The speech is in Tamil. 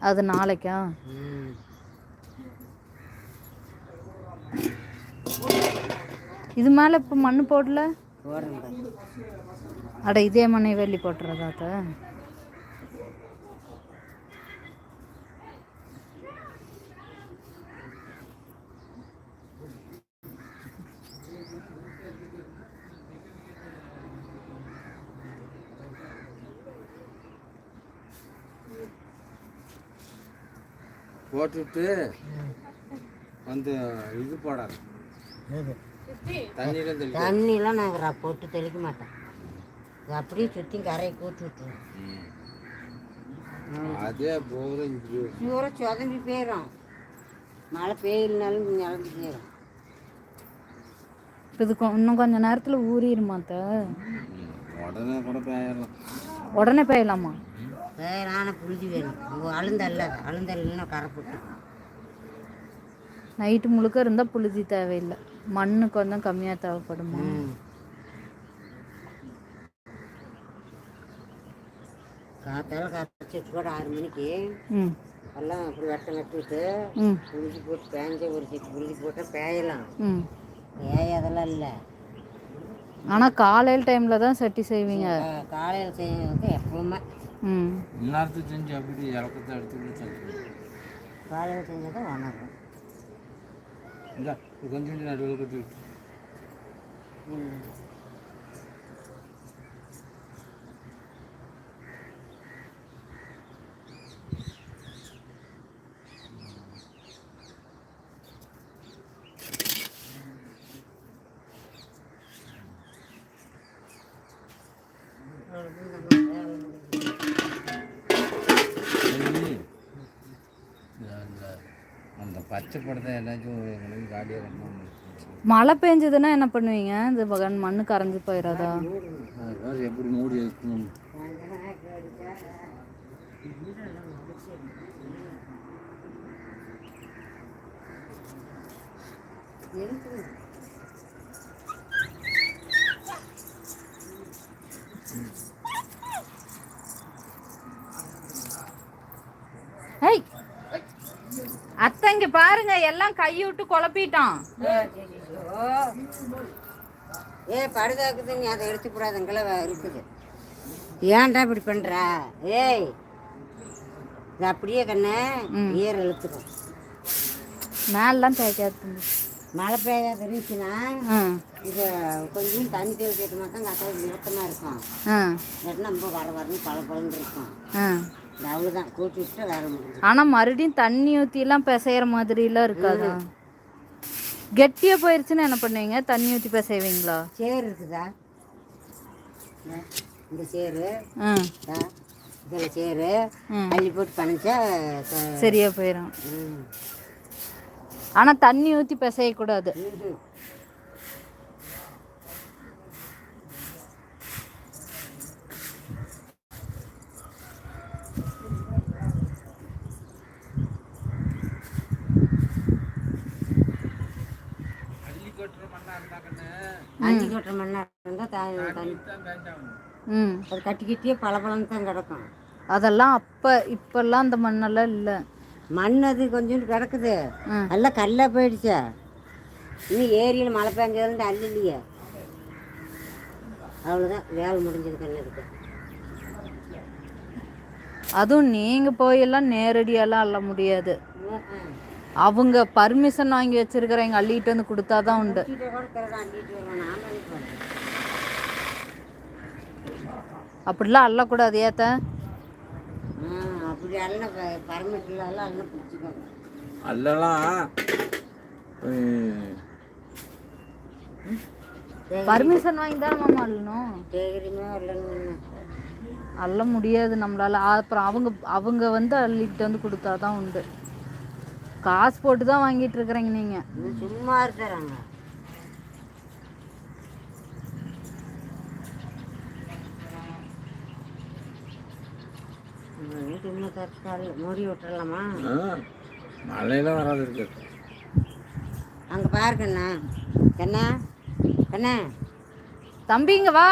அது நாளைக்கா? இது மேலே இப்போ மண் போடல? அட இதே மண்ணை வெள்ளி போட்டுறதாத்த? போட்டுட்டு வந்து இது போடாது. தண்ணியெலாம் நாங்கள் போட்டு தெளிக்க மாட்டோம். அப்படியே சுற்றி கரையை கூட்டி விட்டுருவோம். அதே பூரம் சொதம்பி போயிடும். மழை பெய்யலனாலும் நிலம்பி போயிடும். இது இன்னும் கொஞ்சம் நேரத்தில் ஊறிடுமாத்த? உடனே கூட பெய்யலாம். உடனே பெய்யலாமா? வேறான புழுதி வேணும். அழுந்தல்னா கரை போட்டு நைட்டு முழுக்க இருந்தால் புழுதி தேவையில்லை. மண்ணு கொஞ்சம் கம்மியாக தேவைப்படுமா? காத்தால கரைச்சி கூட 6 மணிக்கு எல்லாம் அப்படி வெட்டம் நட்டுவிட்டு புழுதி போட்டு பேஞ்ச ஒரு செட்டு புழுதி போட்டால் பேயலாம். அதெல்லாம் இல்லை. ஆனால் காலையில் டைமில் தான் சட்டி செய்வீங்க? காலையில் செய்வது எப்பவுமே. எல்லாத்தையும் செஞ்சு அப்படி இறக்கத்தை எடுத்து காலையில் செஞ்சால் தான் வணக்கம். இல்லை கொஞ்சம் நடுவில் கட்டி விட்டு அந்த பச்சை படத்தை ஏதாச்சும் காடியாக கட்டணும். மழை பெஞ்சதுன்னா என்ன பண்ணுவீங்க? இந்த மண்ணு கரைஞ்சி போயிடாதா? எப்படி மூடி வைக்கணும்? அத்தை இங்க பாருங்க, எல்லாம் கைவிட்டு குழப்பிட்டான். படுதாக்குது, நீ அதை எடுத்து கூடாதுங்கெல்லாம் இருக்குது. ஏன்டா இப்படி பண்ற? ஏய் இது அப்படியே கண்ணே ஈர இழுத்துக்கும். மேலாம் தேய்க்காது. மழை பெய்யாது இருந்துச்சுன்னா இது கொஞ்சம் தண்ணி தெளிச்சிட்டு மட்டும் கட்டாய நிறுத்தமாக இருக்கும். இல்லைன்னா ரொம்ப வர வரணும் பல பழன்னு இருக்கும். அவ்வளோதான் கூட்டி விட்டு வேற முடியும். ஆனால் மறுபடியும் தண்ணி ஊற்றிலாம் பிசைகிற மாதிரிலாம் இருக்காதா? கெட்டியாக போயிடுச்சுன்னா என்ன பண்ணுவீங்க? தண்ணி ஊற்றி பிசைவீங்களா? சேர் இருக்குதா? இந்த சேரு இதில் சேரு அள்ளி போட்டு பணிச்சா சரியா போயிடும். ஆனால் தண்ணி ஊற்றி பிசையக்கூடாது. அஞ்சு கொட்டுற மண்ணாக இருந்தால் தண்ணி அது கட்டிக்கிட்டே பளபளன்னு தான் கிடக்கும். அதெல்லாம் அப்போ இப்பெல்லாம் அந்த மண்ணெல்லாம் இல்லை. மண் அது கொஞ்சோண்டு கிடக்குது, எல்லாம் கல்லாக போயிடுச்சா. இன்னும் ஏரியில் மழை பெஞ்சதுலேருந்து அள்ளி இல்லையே. அவ்வளோதான் வேலை முடிஞ்சது கண்ணதுக்கு. அதுவும் நீங்கள் போயெல்லாம் நேரடியெல்லாம் அள்ள முடியாது. அவங்க பர்மிஷன் வாங்கி வச்சிருக்கிறவங்க அள்ளிட்டு வந்து கொடுத்தாதான் உண்டு. அப்படிலாம் அள்ளக்கூடாது. ஏத்த பர்மிஷன் வாங்கி தானே மாமா அள்ளணும். அள்ள முடியாது நம்மளால. அப்புறம் அவங்க வந்து அள்ளிட்டு வந்து கொடுத்தாதான் உண்டு. காசு போட்டு தான் வாங்கிட்டு இருக்கிறீங்க நீங்க. சும்மா இருக்கிறாங்க. மூடி விட்டுறலாமா? மழையில வராது இருக்கு. அங்க பாருங்கண்ணா. கண்ணா கண்ணா தம்பிங்க வா.